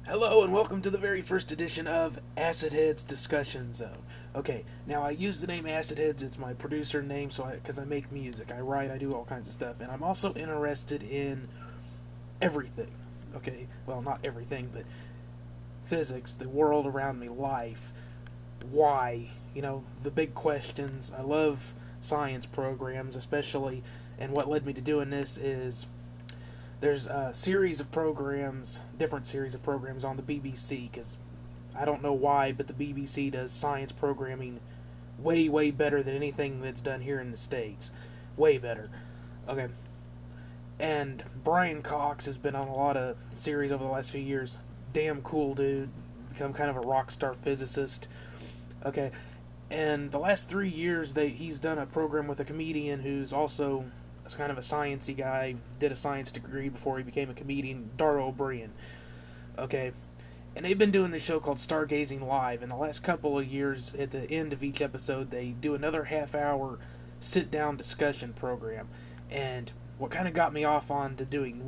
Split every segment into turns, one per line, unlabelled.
Hello and welcome to the very first edition of Acidhedz Discussion Zone. Okay, now I use the name Acidhedz, it's my producer name because I make music, I write, I do all kinds of stuff, and I'm also interested in everything. Okay, well, not everything, but physics, the world around me, life, why, the big questions. I love science programs, especially, and what led me to doing this is there's a series of programs, different series of programs on the BBC, because I don't know why, but the BBC does science programming way, way better than anything that's done here in the States. Way better. Okay. And Brian Cox has been on a lot of series over the last few years. Damn cool dude. Become kind of a rock star physicist. Okay. And the last 3 years, he's done a program with a comedian who's also kind of a sciencey guy, did a science degree before he became a comedian, Dara O'Brien. Okay. And they've been doing this show called Stargazing Live. And the last couple of years, at the end of each episode, they do another half-hour sit-down discussion program. And what kind of got me off on to doing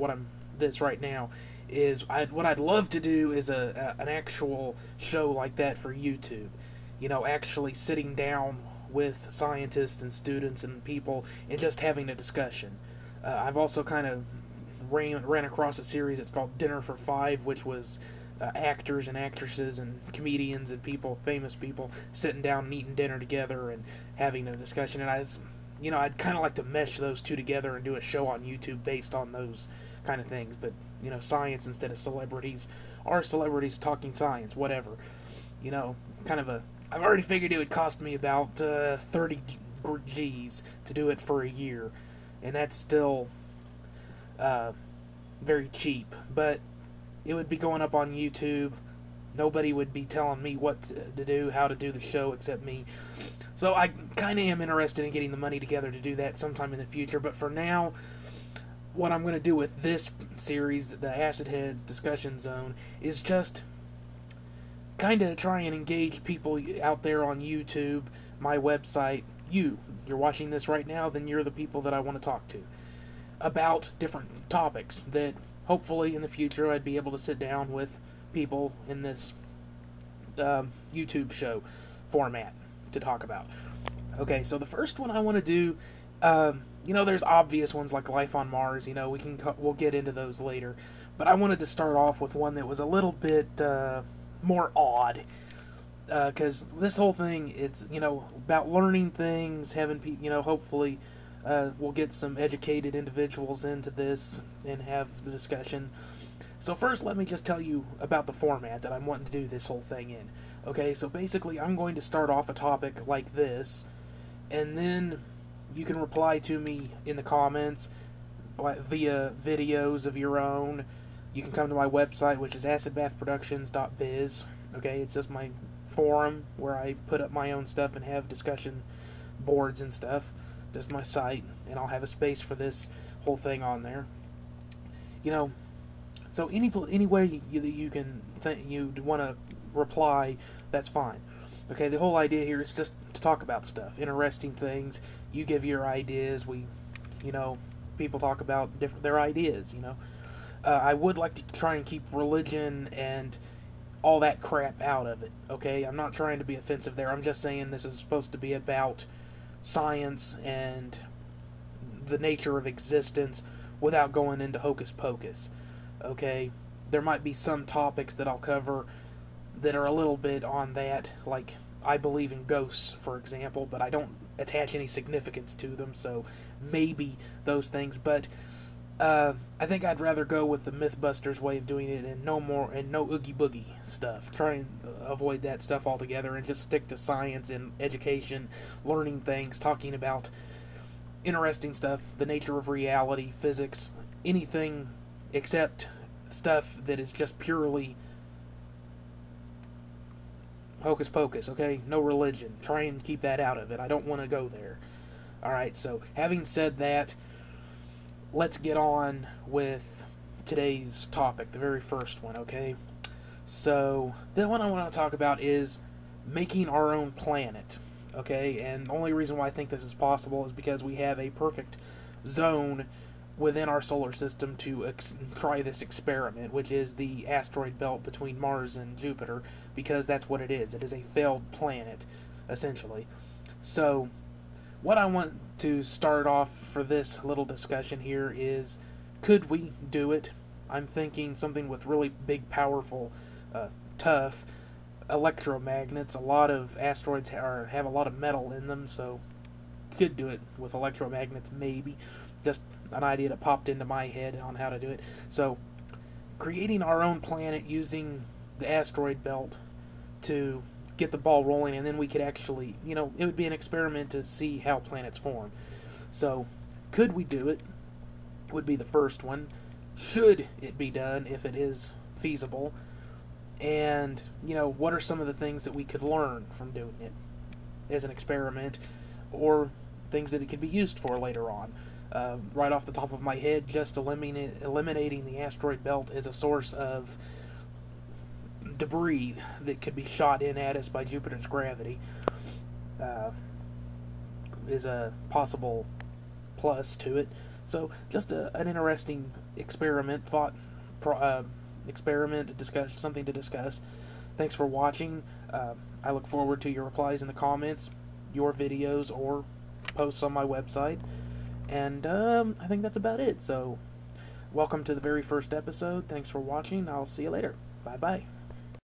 this right now is what I'd love to do is an actual show like that for YouTube. Actually sitting down with scientists and students and people and just having a discussion. I've also kind of ran across a series. It's called Dinner for Five, which was actors and actresses and comedians and famous people, sitting down and eating dinner together and having a discussion. And I'd kind of like to mesh those two together and do a show on YouTube based on those kind of things. But science instead of celebrities, or celebrities talking science, whatever. Kind of a. I've already figured it would cost me about 30 G's to do it for a year, and that's still very cheap. But it would be going up on YouTube. Nobody would be telling me what to do, how to do the show, except me. So I kind of am interested in getting the money together to do that sometime in the future. But for now, what I'm going to do with this series, the Acidhedz Discussion Zone, is just kind of try and engage people out there on YouTube, my website. You're watching this right now, then you're the people that I want to talk to about different topics that hopefully in the future I'd be able to sit down with people in this YouTube show format to talk about. Okay, so the first one I want to do, there's obvious ones like life on Mars. We'll get into those later, but I wanted to start off with one that was a little bit more odd, because this whole thing, it's about learning things, having people, hopefully we'll get some educated individuals into this and have the discussion. So first, let me just tell you about the format that I'm wanting to do this whole thing in. Okay, so basically I'm going to start off a topic like this, and then you can reply to me in the comments via videos of your own. You can come to my website, which is acidbathproductions.biz. Okay, it's just my forum where I put up my own stuff and have discussion boards and stuff. Just my site, and I'll have a space for this whole thing on there. So any way that you can you'd want to reply, that's fine. Okay, the whole idea here is just to talk about stuff, interesting things. You give your ideas. People talk about their ideas. I would like to try and keep religion and all that crap out of it, okay? I'm not trying to be offensive there. I'm just saying this is supposed to be about science and the nature of existence without going into hocus pocus, okay? There might be some topics that I'll cover that are a little bit on that, like I believe in ghosts, for example, but I don't attach any significance to them, so maybe those things, but I think I'd rather go with the Mythbusters way of doing it and no oogie boogie stuff. Try and avoid that stuff altogether and just stick to science and education, learning things, talking about interesting stuff, the nature of reality, physics, anything except stuff that is just purely hocus pocus, okay? No religion. Try and keep that out of it. I don't want to go there. Alright, so having said that, let's get on with today's topic, the very first one, okay? So, the one I want to talk about is making our own planet, okay? And the only reason why I think this is possible is because we have a perfect zone within our solar system to try this experiment, which is the asteroid belt between Mars and Jupiter, because that's what it is. It is a failed planet, essentially. So, what I want to start off for this little discussion here is, could we do it? I'm thinking something with really big, powerful, tough electromagnets. A lot of asteroids have a lot of metal in them, so could do it with electromagnets, maybe. Just an idea that popped into my head on how to do it. So, creating our own planet using the asteroid belt to get the ball rolling, and then we could actually, it would be an experiment to see how planets form. So, could we do it? Would be the first one. Should it be done if it is feasible? And, what are some of the things that we could learn from doing it as an experiment, or things that it could be used for later on? Right off the top of my head, just eliminating the asteroid belt as a source of debris that could be shot in at us by Jupiter's gravity is a possible plus to it. So, just an interesting experiment, something to discuss. Thanks for watching. I look forward to your replies in the comments, your videos, or posts on my website. And I think that's about it. So, welcome to the very first episode. Thanks for watching. I'll see you later. Bye-bye.